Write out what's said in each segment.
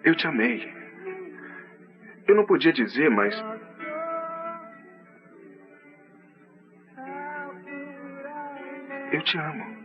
Eu te amei. Eu não podia dizer, mas... eu te amo.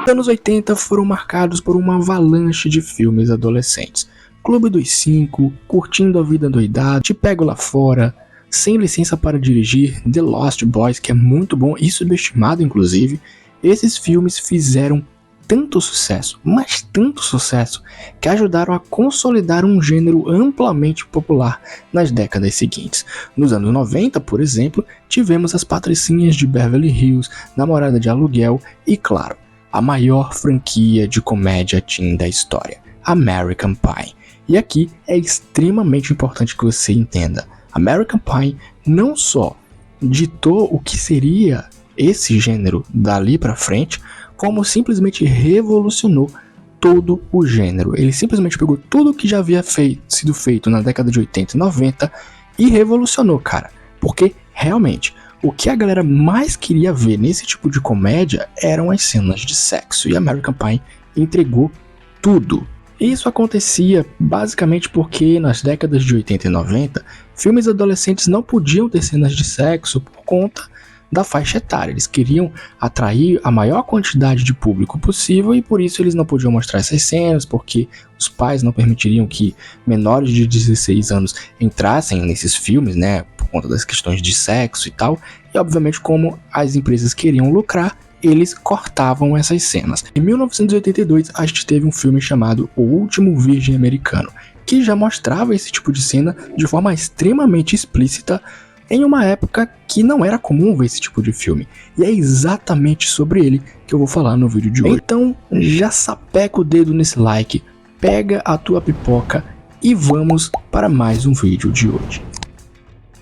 Os anos 80 foram marcados por uma avalanche de filmes adolescentes. Clube dos Cinco, Curtindo a Vida Doidada, Te Pego Lá Fora, Sem Licença para Dirigir, The Lost Boys, que é muito bom e subestimado inclusive. Esses filmes fizeram tanto sucesso, mas tanto sucesso, que ajudaram a consolidar um gênero amplamente popular nas décadas seguintes. Nos anos 90, por exemplo, tivemos As Patricinhas de Beverly Hills, Namorada de Aluguel e, claro, a maior franquia de comédia teen da história, American Pie. E aqui é extremamente importante que você entenda. American Pie não só ditou o que seria esse gênero dali pra frente, como simplesmente revolucionou todo o gênero. Ele simplesmente pegou tudo que já havia sido feito na década de 80 e 90 e revolucionou, cara. Porque, realmente, o que a galera mais queria ver nesse tipo de comédia eram as cenas de sexo. E American Pie entregou tudo. Isso acontecia basicamente porque nas décadas de 80 e 90, filmes adolescentes não podiam ter cenas de sexo por conta da faixa etária. Eles queriam atrair a maior quantidade de público possível e por isso eles não podiam mostrar essas cenas, porque os pais não permitiriam que menores de 16 anos entrassem nesses filmes, né, por conta das questões de sexo e tal. E obviamente, como as empresas queriam lucrar, eles cortavam essas cenas. Em 1982, a gente teve um filme chamado O Último Virgem Americano, que já mostrava esse tipo de cena de forma extremamente explícita, em uma época que não era comum ver esse tipo de filme. E é exatamente sobre ele que eu vou falar no vídeo de hoje. Então, já sapeca o dedo nesse like, pega a tua pipoca e vamos para mais um vídeo de hoje.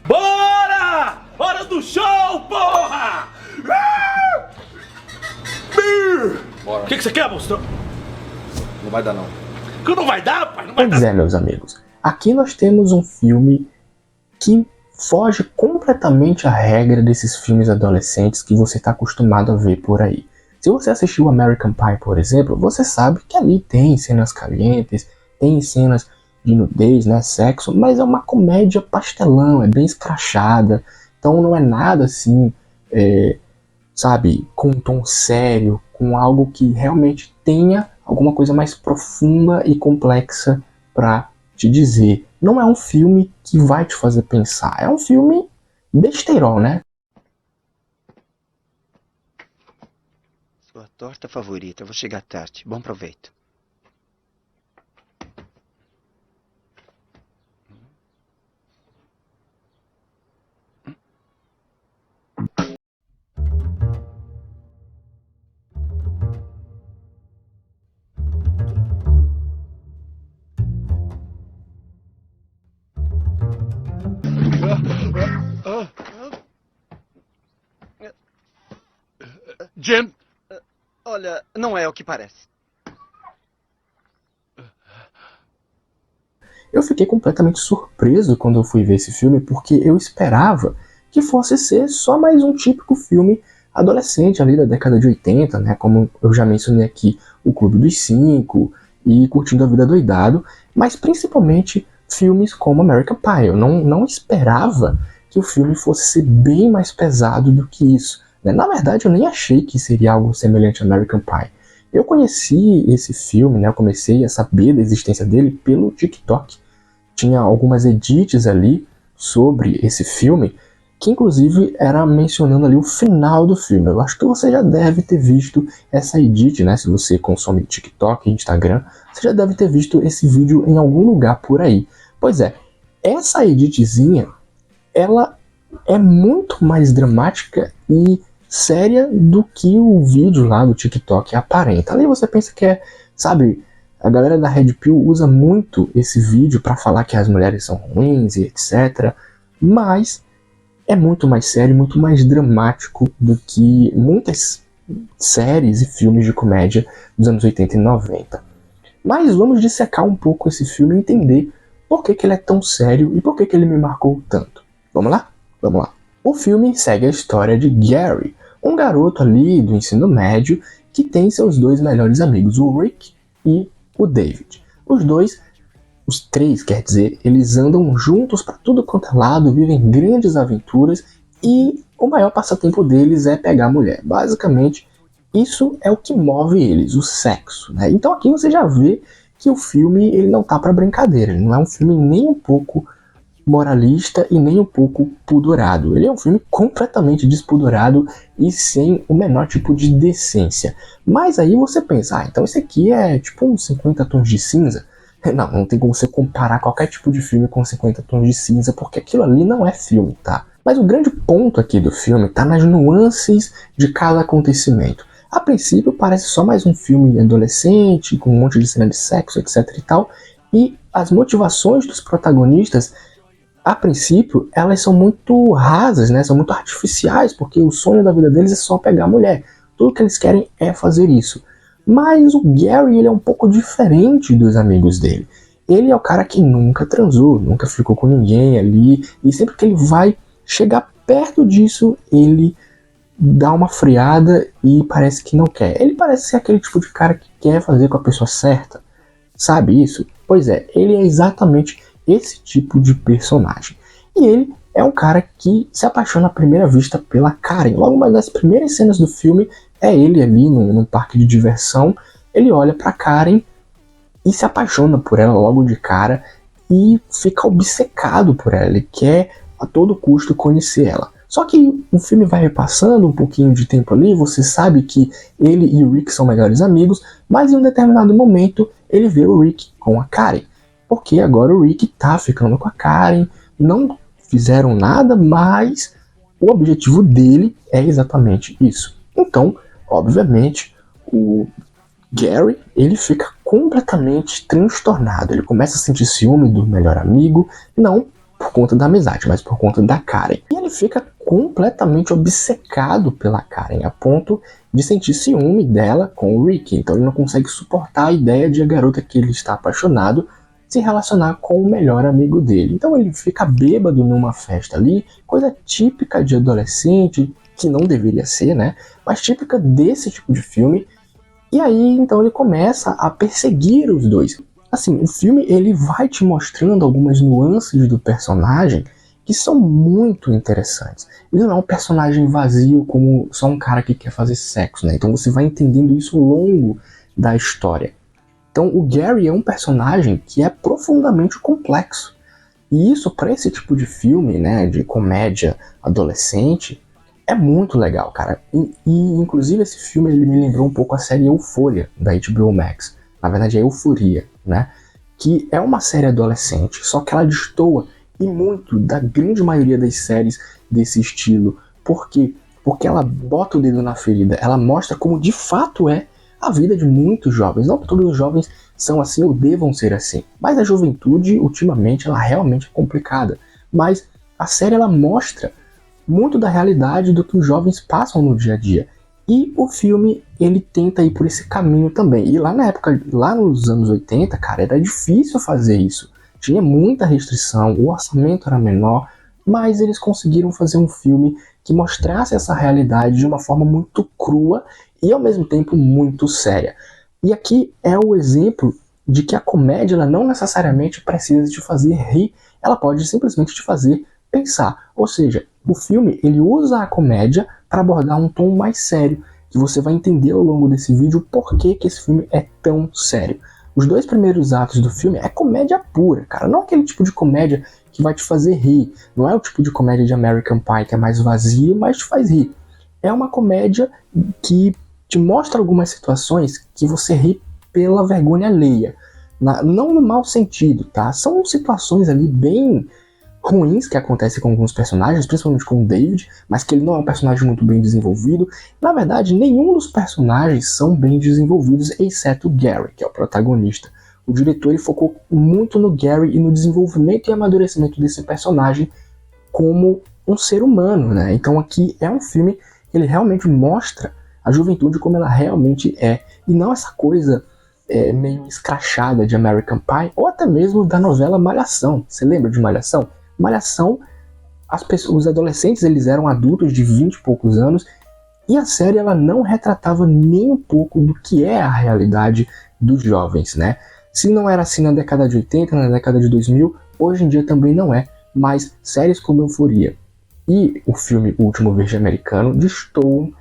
Bora! Hora do show, porra! O que você quer, monstro? Não vai dar, não. Que não vai dar, pai? Não vai Pois dar. é, meus amigos. Aqui nós temos um filme que foge completamente à regra desses filmes adolescentes que você está acostumado a ver por aí. Se você assistiu American Pie, por exemplo, você sabe que ali tem cenas calientes, tem cenas de nudez, né, sexo, mas é uma comédia pastelão, é bem escrachada, então não é nada assim, sabe, com um tom sério, com algo que realmente tenha alguma coisa mais profunda e complexa para te dizer. Não é um filme que vai te fazer pensar, é um filme besteirol, né? Sua torta favorita, vou chegar tarde. Bom proveito. Jim? Olha, não é o que parece. Eu fiquei completamente surpreso quando eu fui ver esse filme, porque eu esperava que fosse ser só mais um típico filme adolescente ali da década de 80, né? Como eu já mencionei aqui, O Clube dos Cinco e Curtindo a Vida Doidado, mas principalmente filmes como American Pie. Eu não esperava que o filme fosse ser bem mais pesado do que isso, né? Na verdade, eu nem achei que seria algo semelhante a American Pie. Eu conheci esse filme, né? Eu comecei a saber da existência dele pelo TikTok. Tinha algumas edits ali sobre esse filme, que inclusive era mencionando ali o final do filme. Eu acho que você já deve ter visto essa edit, né? Se você consome TikTok e Instagram, você já deve ter visto esse vídeo em algum lugar por aí. Pois é, essa editzinha, ela é muito mais dramática e séria do que o vídeo lá do TikTok aparenta. Ali você pensa que é, sabe, A galera da Red Pill usa muito esse vídeo para falar que as mulheres são ruins e etc. Mas é muito mais sério, muito mais dramático do que muitas séries e filmes de comédia dos anos 80 e 90. Mas vamos dissecar um pouco esse filme e entender por que ele é tão sério e por que ele me marcou tanto. Vamos lá? Vamos lá. O filme segue a história de Gary, um garoto ali do ensino médio que tem seus dois melhores amigos, o Rick e o David. Os três, quer dizer, eles andam juntos para tudo quanto é lado, vivem grandes aventuras e o maior passatempo deles é pegar mulher. Basicamente, isso é o que move eles, o sexo, né? Então aqui você já vê que o filme ele não tá para brincadeira, ele não é um filme nem um pouco moralista e nem um pouco pudorado. Ele é um filme completamente despudorado e sem o menor tipo de decência. Mas aí você pensa, então esse aqui é tipo uns 50 tons de cinza? Não tem como você comparar qualquer tipo de filme com 50 tons de cinza, porque aquilo ali não é filme, tá? Mas o grande ponto aqui do filme tá nas nuances de cada acontecimento. A princípio parece só mais um filme adolescente, com um monte de cena de sexo, etc e tal, e as motivações dos protagonistas, a princípio, elas são muito rasas, né? São muito artificiais, porque o sonho da vida deles é só pegar mulher. Tudo que eles querem é fazer isso. Mas o Gary, ele é um pouco diferente dos amigos dele. Ele é o cara que nunca transou, nunca ficou com ninguém ali, e sempre que ele vai chegar perto disso, ele dá uma friada e parece que não quer. Ele parece ser aquele tipo de cara que quer fazer com a pessoa certa. Sabe isso? Pois é, ele é exatamente esse tipo de personagem. E ele é um cara que se apaixona à primeira vista pela Karen. Logo uma das primeiras cenas do filme é ele ali num parque de diversão. Ele olha pra Karen e se apaixona por ela logo de cara e fica obcecado por ela. Ele quer a todo custo conhecer ela. Só que o filme vai passando um pouquinho de tempo ali, você sabe que ele e o Rick são melhores amigos, mas em um determinado momento ele vê o Rick com a Karen. Porque agora o Rick tá ficando com a Karen, não fizeram nada, mas o objetivo dele é exatamente isso. Então, obviamente, o Gary, ele fica completamente transtornado, ele começa a sentir ciúme do melhor amigo, não por conta da amizade, mas por conta da Karen. E ele fica completamente obcecado pela Karen, a ponto de sentir ciúme dela com o Rick. Então ele não consegue suportar a ideia de a garota que ele está apaixonado se relacionar com o melhor amigo dele. Então ele fica bêbado numa festa ali, coisa típica de adolescente, que não deveria ser, né? Mas típica desse tipo de filme. E aí, então ele começa a perseguir os dois. Assim, o filme ele vai te mostrando algumas nuances do personagem que são muito interessantes. Ele não é um personagem vazio como só um cara que quer fazer sexo, né? Então você vai entendendo isso ao longo da história. Então o Gary é um personagem que é profundamente complexo. E isso para esse tipo de filme, né, de comédia adolescente, é muito legal, cara. E inclusive esse filme ele me lembrou um pouco a série Euphoria da HBO Max. Na verdade é Euforia, né? Que é uma série adolescente, só que ela destoa e muito da grande maioria das séries desse estilo. Por quê? Porque ela bota o dedo na ferida, ela mostra como de fato é a vida de muitos jovens. Não todos os jovens são assim ou devam ser assim, mas a juventude ultimamente ela realmente é complicada. Mas a série ela mostra muito da realidade do que os jovens passam no dia a dia. E o filme, ele tenta ir por esse caminho também. E lá na época, lá nos anos 80, cara, era difícil fazer isso. Tinha muita restrição, o orçamento era menor, mas eles conseguiram fazer um filme que mostrasse essa realidade de uma forma muito crua e ao mesmo tempo muito séria. E aqui é o exemplo de que a comédia ela não necessariamente precisa te fazer rir, ela pode simplesmente te fazer pensar. Ou seja, o filme ele usa a comédia para abordar um tom mais sério, que você vai entender ao longo desse vídeo o porquê que esse filme é tão sério. Os dois primeiros atos do filme é comédia pura, cara. Não aquele tipo de comédia que vai te fazer rir. Não é o tipo de comédia de American Pie que é mais vazio, mas te faz rir. É uma comédia que te mostra algumas situações que você ri pela vergonha alheia. Não no mau sentido, tá? São situações ali bem ruins que acontecem com alguns personagens, principalmente com o David, mas que ele não é um personagem muito bem desenvolvido. Na verdade, nenhum dos personagens são bem desenvolvidos, exceto o Gary, que é o protagonista. O diretor ele focou muito no Gary e no desenvolvimento e amadurecimento desse personagem como um ser humano, né? Então aqui é um filme que ele realmente mostra a juventude como ela realmente é, e não essa coisa meio escrachada de American Pie, ou até mesmo da novela Malhação. Você lembra de Malhação? Malhação, os adolescentes eles eram adultos de 20 e poucos anos, e a série ela não retratava nem um pouco do que é a realidade dos jovens, né? Se não era assim na década de 80, na década de 2000, hoje em dia também não é, mas séries como Euforia e o filme O Último Virgem Americano destoam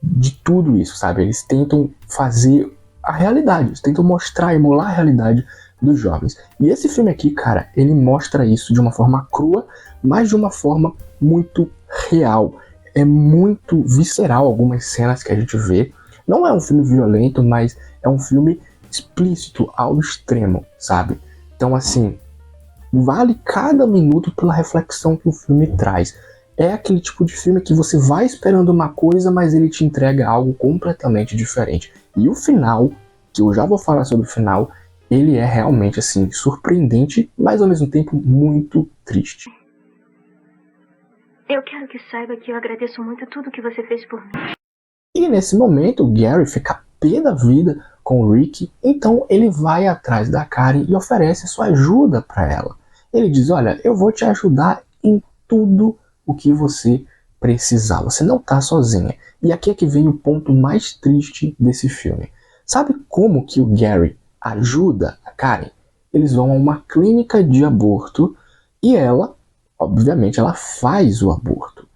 de tudo isso, sabe? Eles tentam fazer a realidade, eles tentam mostrar, emular a realidade dos jovens. E esse filme aqui, cara, ele mostra isso de uma forma crua, mas de uma forma muito real. É muito visceral algumas cenas que a gente vê. Não é um filme violento, mas é um filme explícito ao extremo, sabe? Então, assim, vale cada minuto pela reflexão que o filme traz. É aquele tipo de filme que você vai esperando uma coisa, mas ele te entrega algo completamente diferente. E o final, que eu já vou falar sobre o final, ele é realmente, assim, surpreendente, mas ao mesmo tempo muito triste. Eu quero que saiba que eu agradeço muito tudo que você fez por mim. E nesse momento, o Gary fica pé da vida com o Rick, então ele vai atrás da Karen e oferece sua ajuda para ela. Ele diz, olha, eu vou te ajudar em tudo o que você precisar, você não tá sozinha. E aqui é que vem o ponto mais triste desse filme. Sabe como que o Gary ajuda a Karen? Eles vão a uma clínica de aborto e ela, obviamente, ela faz o aborto.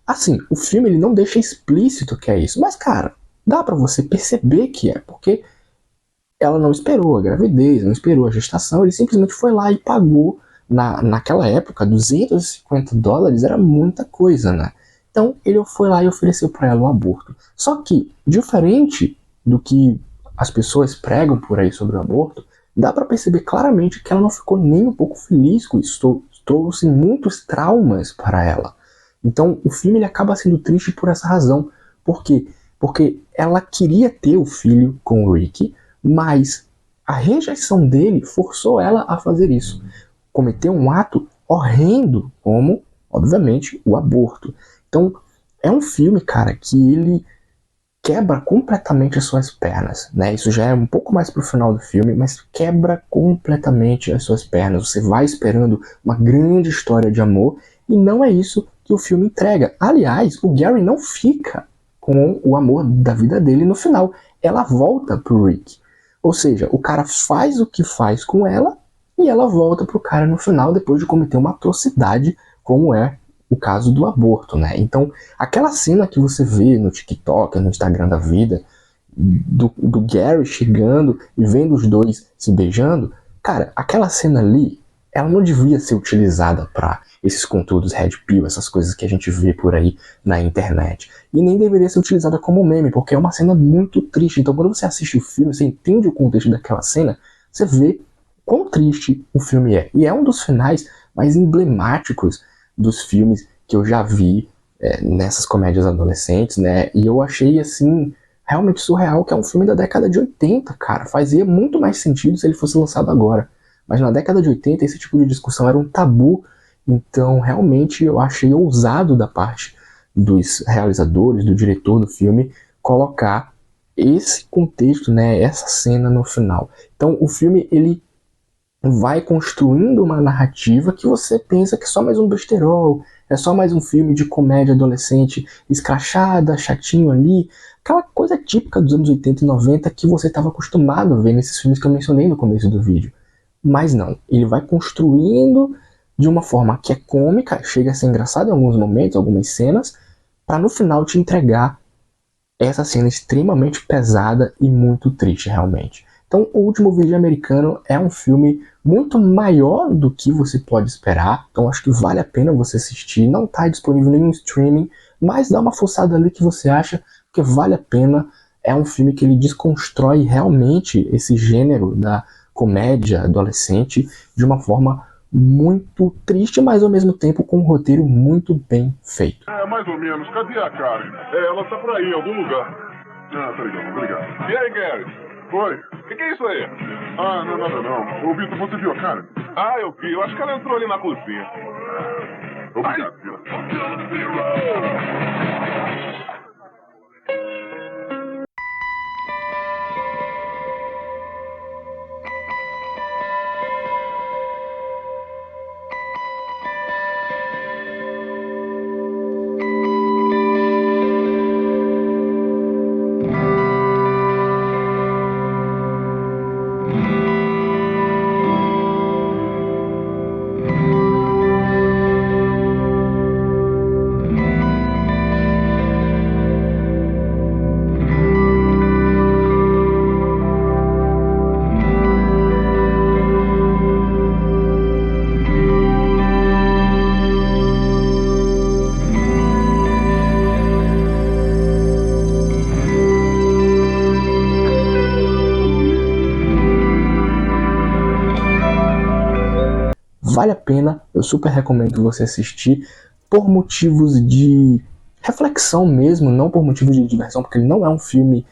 Assim, o filme ele não deixa explícito que é isso, mas cara, dá pra você perceber que é, porque ela não esperou a gravidez, não esperou a gestação, ele simplesmente foi lá e pagou. Naquela época, $250 era muita coisa, né? Então ele foi lá e ofereceu para ela um aborto. Só que, diferente do que as pessoas pregam por aí sobre o aborto, dá para perceber claramente que ela não ficou nem um pouco feliz com isso. Trouxe muitos traumas para ela. Então o filme ele acaba sendo triste por essa razão. Por quê? Porque ela queria ter o filho com o Rick, mas a rejeição dele forçou ela a fazer isso. Cometer um ato horrendo, como, obviamente, o aborto. Então, é um filme, cara, que ele quebra completamente as suas pernas, né? Isso já é um pouco mais pro final do filme, mas quebra completamente as suas pernas. Você vai esperando uma grande história de amor e não é isso que o filme entrega. Aliás, o Gary não fica com o amor da vida dele no final. Ela volta pro Rick. Ou seja, o cara faz o que faz com ela e ela volta pro cara no final depois de cometer uma atrocidade, como é o caso do aborto, né? Então, aquela cena que você vê no TikTok, no Instagram da vida, do Gary chegando e vendo os dois se beijando, cara, aquela cena ali, ela não devia ser utilizada para esses conteúdos Red Pill, essas coisas que a gente vê por aí na internet. E nem deveria ser utilizada como meme, porque é uma cena muito triste. Então, quando você assiste o filme, você entende o contexto daquela cena, você vê quão triste o filme é. E é um dos finais mais emblemáticos dos filmes que eu já vi nessas comédias adolescentes, né? E eu achei, assim, realmente surreal, que é um filme da década de 80, cara. Fazia muito mais sentido se ele fosse lançado agora. Mas na década de 80, esse tipo de discussão era um tabu. Então, realmente, eu achei ousado da parte dos realizadores, do diretor do filme, colocar esse contexto, né? Essa cena no final. Então, o filme, ele vai construindo uma narrativa que você pensa que é só mais um besterol, é só mais um filme de comédia adolescente escrachada, chatinho ali, aquela coisa típica dos anos 80 e 90 que você estava acostumado a ver nesses filmes que eu mencionei no começo do vídeo. Mas não, ele vai construindo de uma forma que é cômica, chega a ser engraçado em alguns momentos, algumas cenas, para no final te entregar essa cena extremamente pesada e muito triste realmente. Então, O Último Virgem Americano é um filme muito maior do que você pode esperar. Então, acho que vale a pena você assistir. Não está disponível em nenhum streaming, mas dá uma forçada ali que você acha, porque vale a pena. É um filme que ele desconstrói realmente esse gênero da comédia adolescente de uma forma muito triste, mas ao mesmo tempo com um roteiro muito bem feito. Mais ou menos. Cadê a Karen? Ela tá por aí, em algum lugar. Ah, tá legal, obrigado. E aí, Gary? foi? O que é isso aí? Ah, não, nada não. Ô, Vitor, você viu a cara? Ah, eu vi. Eu acho que ela entrou ali na cozinha. Obrigado, Vitor. Vale a pena, eu super recomendo você assistir por motivos de reflexão mesmo, não por motivos de diversão, porque ele não é um filme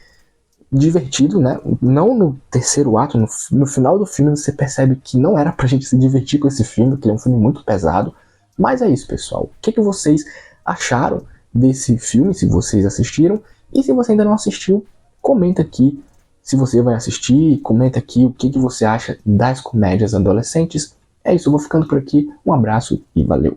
divertido, né? Não no terceiro ato, no final do filme você percebe que não era pra gente se divertir com esse filme, que ele é um filme muito pesado. Mas é isso, pessoal. O que vocês acharam desse filme, se vocês assistiram? E se você ainda não assistiu, comenta aqui se você vai assistir, comenta aqui o que você acha das comédias adolescentes. É isso, eu vou ficando por aqui. Um abraço e valeu!